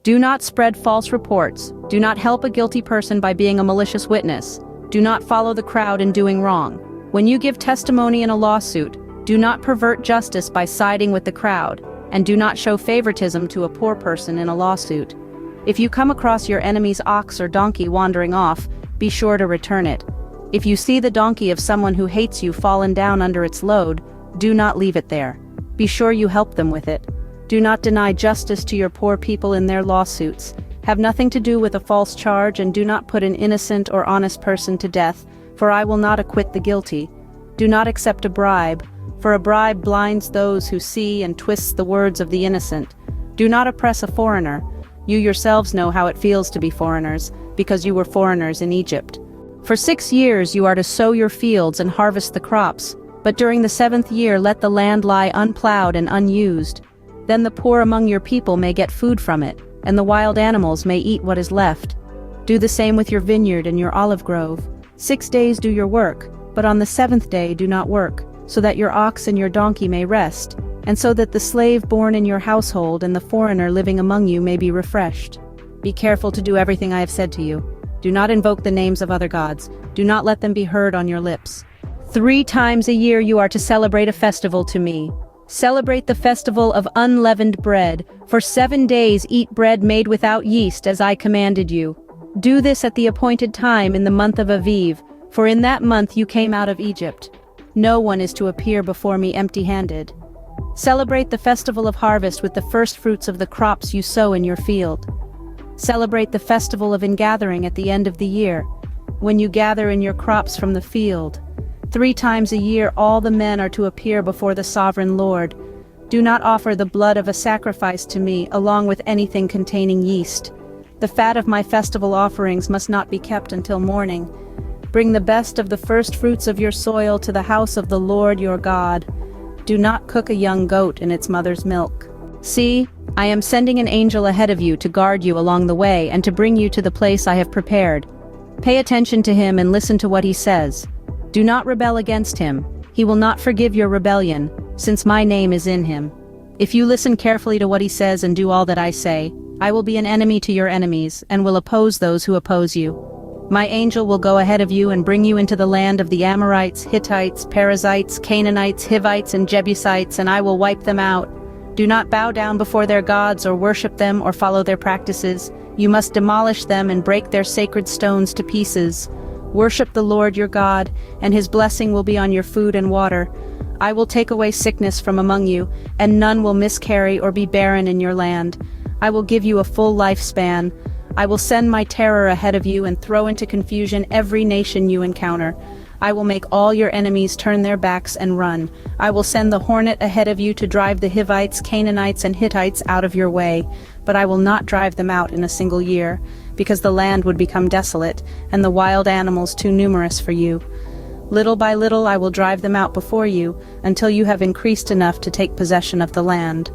Do not spread false reports. Do not help a guilty person by being a malicious witness. Do not follow the crowd in doing wrong. When you give testimony in a lawsuit, do not pervert justice by siding with the crowd, and do not show favoritism to a poor person in a lawsuit. If you come across your enemy's ox or donkey wandering off, be sure to return it. If you see the donkey of someone who hates you fallen down under its load, do not leave it there. Be sure you help them with it. Do not deny justice to your poor people in their lawsuits. Have nothing to do with a false charge, and do not put an innocent or honest person to death, for I will not acquit the guilty. Do not accept a bribe, for a bribe blinds those who see and twists the words of the innocent. Do not oppress a foreigner. You yourselves know how it feels to be foreigners, because you were foreigners in Egypt. For 6 years you are to sow your fields and harvest the crops, but during the 7th year let the land lie unplowed and unused. Then the poor among your people may get food from it, and the wild animals may eat what is left. Do the same with your vineyard and your olive grove. 6 days do your work, but on the 7th day do not work, so that your ox and your donkey may rest, and so that the slave born in your household and the foreigner living among you may be refreshed. Be careful to do everything I have said to you. Do not invoke the names of other gods. Do not let them be heard on your lips. 3 times a year you are to celebrate a festival to me. Celebrate the festival of unleavened bread. For 7 days eat bread made without yeast, as I commanded you. Do this at the appointed time in the month of Aviv, for in that month you came out of Egypt. No one is to appear before me empty-handed. Celebrate the festival of harvest with the first fruits of the crops you sow in your field. Celebrate the festival of ingathering at the end of the year, when you gather in your crops from the field. 3 times a year all the men are to appear before the sovereign Lord. Do not offer the blood of a sacrifice to me, along with anything containing yeast. The fat of my festival offerings must not be kept until morning. Bring the best of the first fruits of your soil to the house of the Lord your God. Do not cook a young goat in its mother's milk. See, I am sending an angel ahead of you to guard you along the way and to bring you to the place I have prepared. Pay attention to him and listen to what he says. Do not rebel against him. He will not forgive your rebellion, since my name is in him. If you listen carefully to what he says and do all that I say, I will be an enemy to your enemies and will oppose those who oppose you. My angel will go ahead of you and bring you into the land of the Amorites, Hittites, Perizzites, Canaanites, Hivites, and Jebusites, and I will wipe them out. Do not bow down before their gods or worship them or follow their practices. You must demolish them and break their sacred stones to pieces. Worship the Lord your God, and his blessing will be on your food and water. I will take away sickness from among you, and none will miscarry or be barren in your land. I will give you a full lifespan. I will send my terror ahead of you and throw into confusion every nation you encounter. I will make all your enemies turn their backs and run. I will send the hornet ahead of you to drive the Hivites, Canaanites, and Hittites out of your way, but I will not drive them out in a single year, because the land would become desolate, and the wild animals too numerous for you. Little by little I will drive them out before you, until you have increased enough to take possession of the land.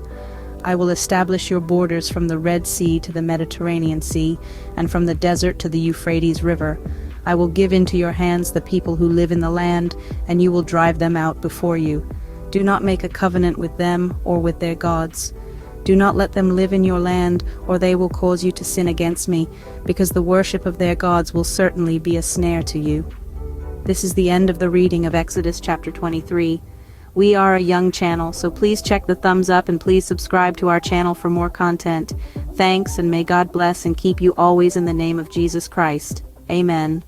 I will establish your borders from the Red Sea to the Mediterranean Sea, and from the desert to the Euphrates River. I will give into your hands the people who live in the land, and you will drive them out before you. Do not make a covenant with them or with their gods. Do not let them live in your land, or they will cause you to sin against me, because the worship of their gods will certainly be a snare to you. This is the end of the reading of Exodus chapter 23. We are a young channel, so please check the thumbs up and please subscribe to our channel for more content. Thanks, and may God bless and keep you always in the name of Jesus Christ. Amen.